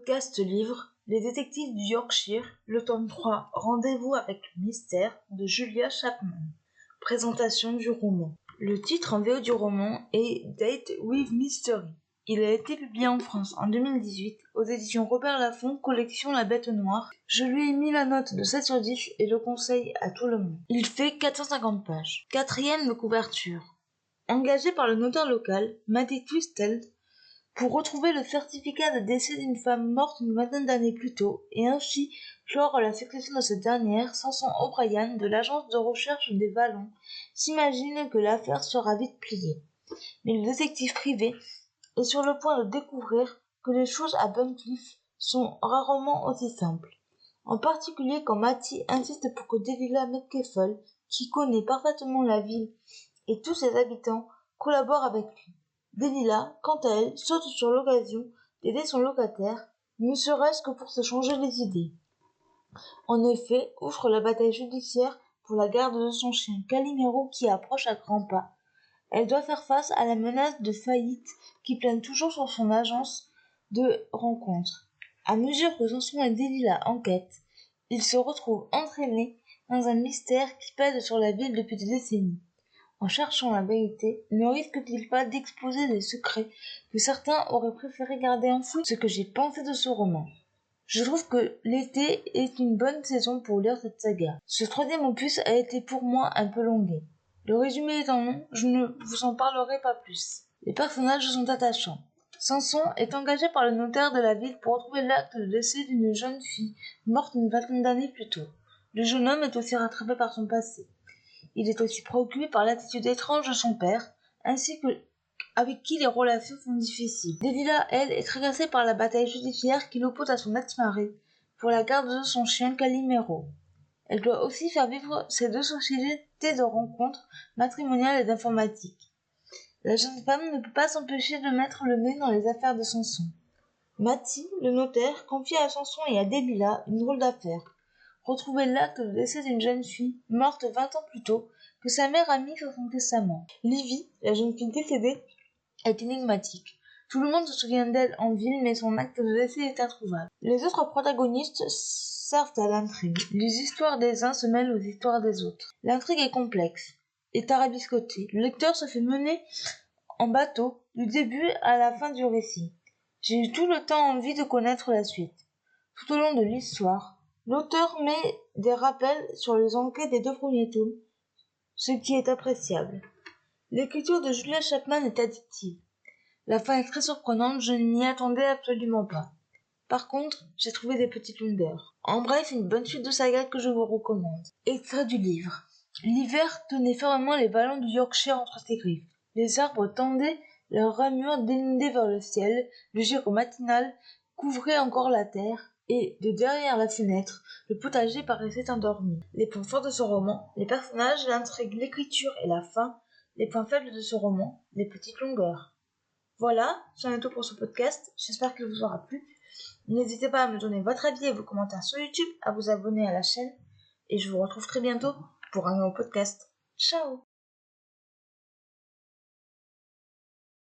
podcast livre Les détectives du Yorkshire, le tome 3, Rendez-vous avec le mystère de Julia Chapman. Présentation du roman. Le titre en VO du roman est Date with Mystery. Il a été publié en France en 2018 aux éditions Robert Laffont, collection La Bête Noire. Je lui ai mis la note de 7 sur 10 et le conseille à tout le monde. Il fait 450 pages. Quatrième de couverture. Engagé par le notaire local, Matty Twisted, pour retrouver le certificat de décès d'une femme morte une vingtaine d'années plus tôt et ainsi clore la succession de cette dernière, Samson O'Brien de l'agence de recherche des Vallons s'imagine que l'affaire sera vite pliée. Mais le détective privé est sur le point de découvrir que les choses à Buncliffe sont rarement aussi simples. En particulier quand Matty insiste pour que Delilah McKeffel, qui connaît parfaitement la ville et tous ses habitants, collabore avec lui. Delilah, quant à elle, saute sur l'occasion d'aider son locataire, ne serait-ce que pour se changer les idées. En effet, outre la bataille judiciaire pour la garde de son chien Calimero qui approche à grands pas, elle doit faire face à la menace de faillite qui plane toujours sur son agence de rencontres. À mesure que Samson et Delilah enquêtent, ils se retrouvent entraînés dans un mystère qui pèse sur la ville depuis des décennies. En cherchant la vérité, ne risque-t-il pas d'exposer des secrets que certains auraient préféré garder enfouis? Ce que j'ai pensé de ce roman. Je trouve que l'été est une bonne saison pour lire cette saga. Ce troisième opus a été pour moi un peu longué. Le résumé étant long, je ne vous en parlerai pas plus. Les personnages sont attachants. Samson est engagé par le notaire de la ville pour retrouver l'acte de décès d'une jeune fille morte une vingtaine d'années plus tôt. Le jeune homme est aussi rattrapé par son passé. Il est aussi préoccupé par l'attitude étrange de son père, ainsi que avec qui les relations sont difficiles. Delilah, elle, est tracassée par la bataille judiciaire qui l'oppose à son ex-mari pour la garde de son chien Calimero. Elle doit aussi faire vivre ces deux sociétés de rencontres matrimoniales et d'informatique. La jeune femme ne peut pas s'empêcher de mettre le nez dans les affaires de Samson. Matty, le notaire, confie à Samson et à Delilah une drôle d'affaire. Retrouver l'acte de décès d'une jeune fille, morte 20 ans plus tôt, que sa mère a mis sur son testament. Livy, la jeune fille décédée, est énigmatique. Tout le monde se souvient d'elle en ville, mais son acte de décès est introuvable. Les autres protagonistes servent à l'intrigue. Les histoires des uns se mêlent aux histoires des autres. L'intrigue est complexe et tarabiscotée. Le lecteur se fait mener en bateau du début à la fin du récit. J'ai eu tout le temps envie de connaître la suite. Tout au long de l'histoire, l'auteur met des rappels sur les enquêtes des deux premiers tomes, ce qui est appréciable. L'écriture de Julia Chapman est addictive. La fin est très surprenante, je n'y attendais absolument pas. Par contre, j'ai trouvé des petites longueurs. En bref, une bonne suite de saga que je vous recommande. Extrait du livre. L'hiver tenait fermement les vallons du Yorkshire entre ses griffes. Les arbres tendaient leurs ramures dénudées vers le ciel, le giro matinal couvrait encore la terre, et, de derrière la fenêtre, le potager paraissait endormi. Les points forts de ce roman, les personnages, l'intrigue, l'écriture et la fin. Les points faibles de ce roman, les petites longueurs. Voilà, c'en est tout pour ce podcast, j'espère qu'il vous aura plu. N'hésitez pas à me donner votre avis et vos commentaires sur YouTube, à vous abonner à la chaîne, et je vous retrouve très bientôt pour un nouveau podcast. Ciao!